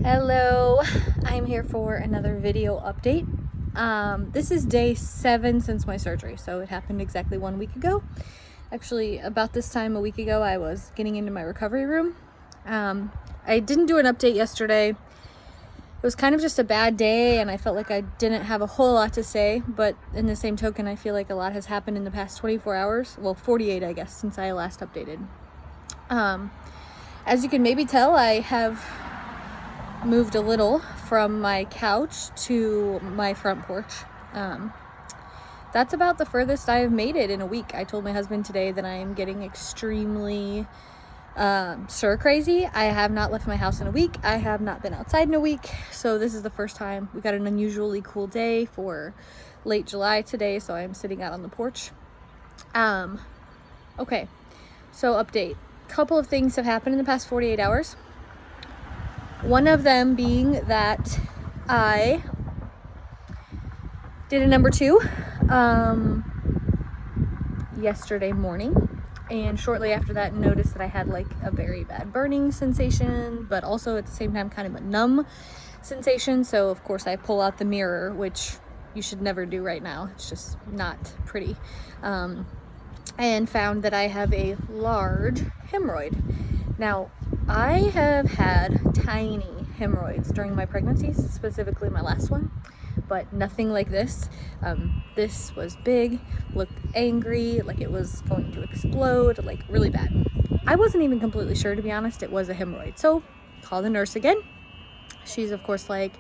Hello, I'm here for another video update. This is day 7 since my surgery, so it happened exactly 1 week ago. Actually, about this time a week ago, I was getting into my recovery room. I didn't do an update yesterday. It was kind of just a bad day, and I felt like I didn't have a whole lot to say, but in the same token, I feel like a lot has happened in the past 24 hours. Well, 48, I guess, since I last updated. As you can maybe tell, I have moved a little from my couch to my front porch. That's about the furthest I have made it in a week. I told my husband today that I am getting extremely stir crazy. I have not left my house in a week. I have not been outside in a week. So this is the first time. We got an unusually cool day for late July today, so I'm sitting out on the porch. Okay, so update. Couple of things have happened in the past 48 hours. One of them being that I did a number 2 yesterday morning, and shortly after that noticed that I had like a very bad burning sensation, but also at the same time kind of a numb sensation. So of course I pull out the mirror, which you should never do right now. It's just not pretty. And found that I have a large hemorrhoid. Now, I have had tiny hemorrhoids during my pregnancies, specifically my last one, but nothing like this. This was big, looked angry, like it was going to explode, like really bad. I wasn't even completely sure, to be honest, it was a hemorrhoid. So, call the nurse again. She's of course like,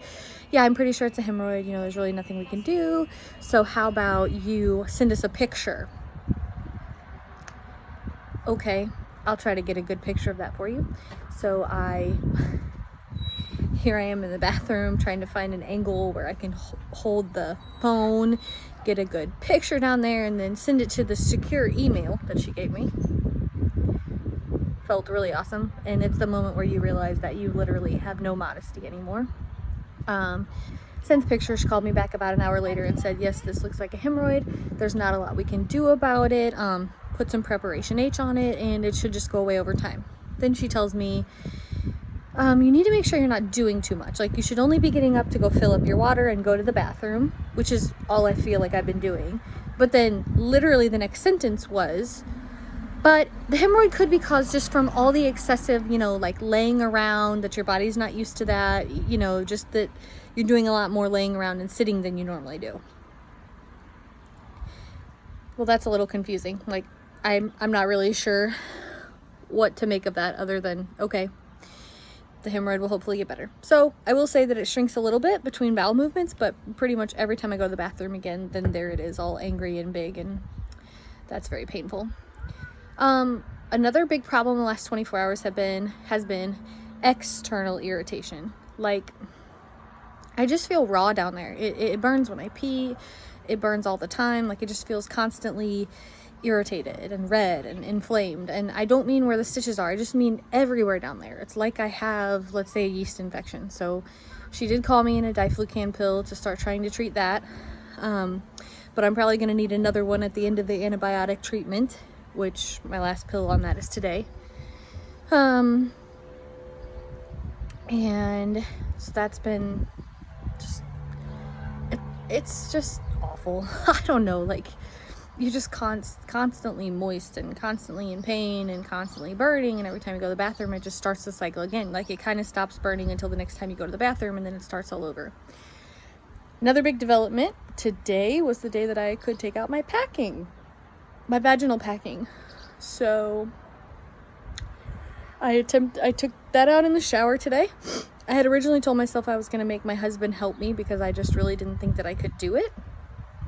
yeah, I'm pretty sure it's a hemorrhoid, you know, there's really nothing we can do. So how about you send us a picture? Okay, I'll try to get a good picture of that for you. So here I am in the bathroom trying to find an angle where I can hold the phone, get a good picture down there, and then send it to the secure email that she gave me. Felt really awesome, and it's the moment where you realize that you literally have no modesty anymore. Sent the picture. She called me back about an hour later and said, yes, this looks like a hemorrhoid. There's not a lot we can do about it. Put some preparation H on it and it should just go away over time. Then she tells me, you need to make sure you're not doing too much. Like, you should only be getting up to go fill up your water and go to the bathroom, which is all I feel like I've been doing. But then literally the next sentence was, but the hemorrhoid could be caused just from all the excessive, like laying around, that your body's not used to that, just that you're doing a lot more laying around and sitting than you normally do. Well, that's a little confusing. Like, I'm not really sure what to make of that other than, okay, the hemorrhoid will hopefully get better. So I will say that it shrinks a little bit between bowel movements, but pretty much every time I go to the bathroom again, then there it is, all angry and big, and that's very painful. Another big problem in the last 24 hours has been external irritation. Like, I just feel raw down there. It burns when I pee. It burns all the time. Like, it just feels constantly irritated and red and inflamed. And I don't mean where the stitches are. I just mean everywhere down there. It's like I have, let's say, a yeast infection. So she did call me in a diflucan pill to start trying to treat that. But I'm probably going to need another one at the end of the antibiotic treatment, which my last pill on that is today. And so that's been just, it's just awful. I don't know, like, you're just constantly moist and constantly in pain and constantly burning, and every time you go to the bathroom it just starts the cycle again. Like, it kind of stops burning until the next time you go to the bathroom, and then it starts all over. Another big development today was the day that I could take out my vaginal packing. So I took that out in the shower today. I had originally told myself I was going to make my husband help me because I just really didn't think that I could do it.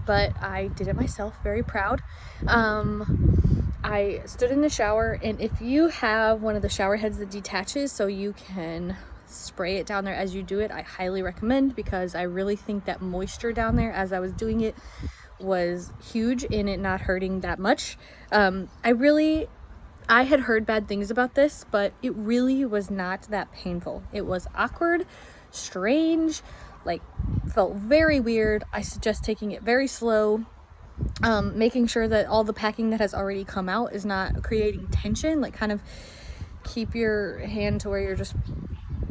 But I did it myself, very proud. I stood in the shower, and if you have one of the shower heads that detaches so you can spray it down there as you do it, I highly recommend, because I really think that moisture down there as I was doing it was huge in it not hurting that much. I had heard bad things about this, but it really was not that painful. It was awkward, strange, like, felt very weird. I suggest taking it very slow, making sure that all the packing that has already come out is not creating tension. Like, kind of keep your hand to where you're just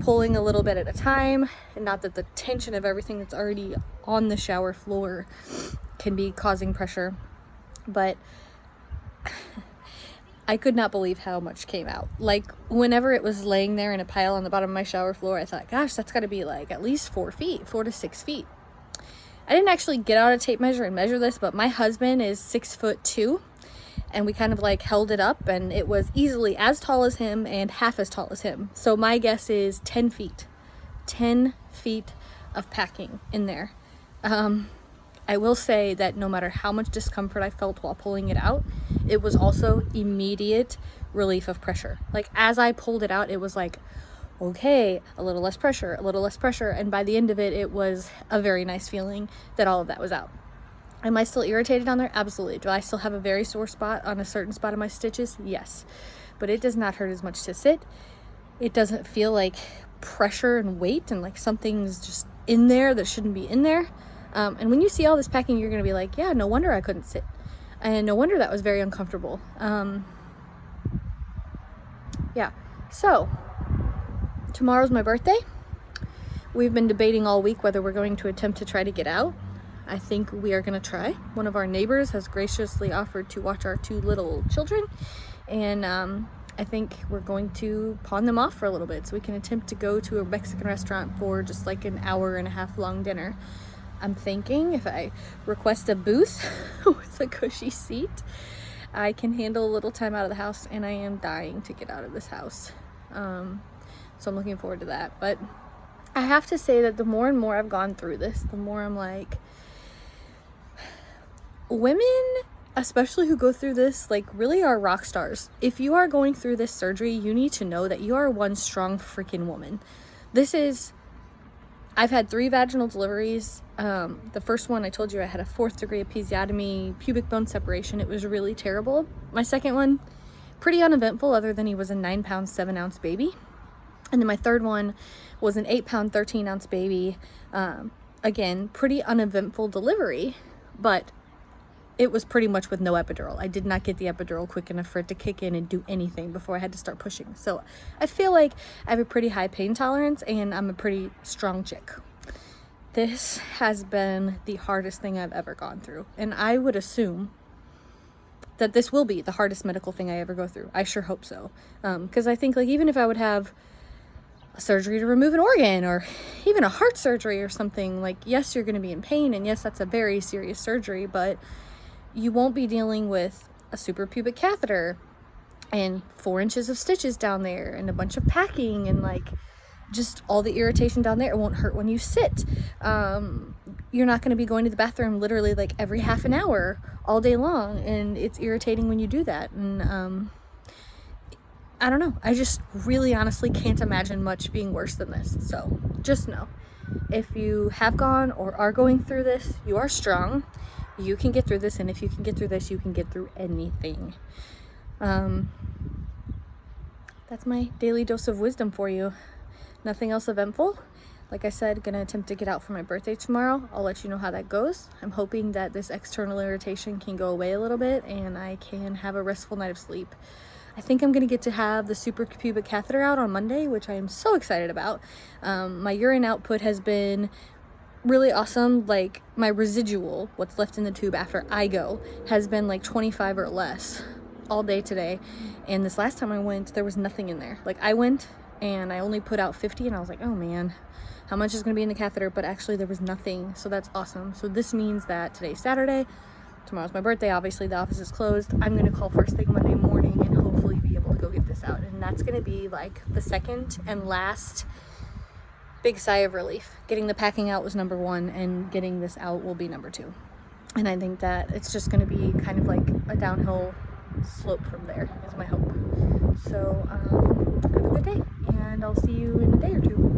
pulling a little bit at a time, and not that the tension of everything that's already on the shower floor can be causing pressure, but I could not believe how much came out. Like, whenever it was laying there in a pile on the bottom of my shower floor, I thought, gosh, that's got to be like at least 4 to 6 feet. I didn't actually get out a tape measure and measure this, but my husband is 6'2", and we kind of like held it up, and it was easily as tall as him and half as tall as him. So my guess is 10 feet. 10 feet of packing in there. I will say that no matter how much discomfort I felt while pulling it out, it was also immediate relief of pressure. Like, as I pulled it out, it was like, okay, a little less pressure, a little less pressure. And by the end of it, it was a very nice feeling that all of that was out. Am I still irritated on there? Absolutely. Do I still have a very sore spot on a certain spot of my stitches? Yes. But it does not hurt as much to sit. It doesn't feel like pressure and weight and like something's just in there that shouldn't be in there. And when you see all this packing, you're going to be like, yeah, no wonder I couldn't sit. And no wonder that was very uncomfortable. Yeah. So, tomorrow's my birthday. We've been debating all week whether we're going to attempt to try to get out. I think we are going to try. One of our neighbors has graciously offered to watch our 2 little children. And I think we're going to pawn them off for a little bit so we can attempt to go to a Mexican restaurant for just like an hour and a half long dinner. I'm thinking if I request a booth with a cushy seat, I can handle a little time out of the house, and I am dying to get out of this house. So I'm looking forward to that. But I have to say that the more and more I've gone through this, the more I'm like, women, especially who go through this, like, really are rock stars. If you are going through this surgery, you need to know that you are one strong freaking woman. I've had 3 vaginal deliveries. The first one, I told you I had a 4th degree episiotomy, pubic bone separation. It was really terrible. My second one, pretty uneventful, other than he was a 9-pound, 7-ounce baby. And then my third one was an 8-pound, 13-ounce baby. Again, pretty uneventful delivery, but it was pretty much with no epidural. I did not get the epidural quick enough for it to kick in and do anything before I had to start pushing. So I feel like I have a pretty high pain tolerance, and I'm a pretty strong chick. This has been the hardest thing I've ever gone through. And I would assume that this will be the hardest medical thing I ever go through. I sure hope so. Because I think, like, even if I would have a surgery to remove an organ, or even a heart surgery or something, like, yes, you're going to be in pain, and yes, that's a very serious surgery, but you won't be dealing with a suprapubic catheter and 4 inches of stitches down there and a bunch of packing and like just all the irritation down there. It won't hurt when you sit. You're not going to be going to the bathroom literally like every half an hour all day long, and it's irritating when you do that. And I don't know. I just really honestly can't imagine much being worse than this. So just know, if you have gone or are going through this, you are strong. You can get through this, and if you can get through this, you can get through anything. That's my daily dose of wisdom for you. Nothing else eventful. Like I said, gonna attempt to get out for my birthday tomorrow. I'll let you know how that goes. I'm hoping that this external irritation can go away a little bit and I can have a restful night of sleep. I think I'm gonna get to have the suprapubic catheter out on Monday, which I am so excited about. My urine output has been really awesome. Like, my residual, what's left in the tube after I go, has been like 25 or less all day today. And this last time I went, there was nothing in there. Like, I went and I only put out 50, and I was like, oh man, how much is going to be in the catheter? But actually there was nothing, so that's awesome. So this means that today's Saturday, tomorrow's my birthday, obviously the office is closed. I'm going to call first thing Monday morning and hopefully be able to go get this out. And that's going to be like the second and last big sigh of relief. Getting the packing out was number 1, and getting this out will be number 2. And I think that it's just going to be kind of like a downhill slope from there, is my hope. So have a good day, and I'll see you in a day or 2.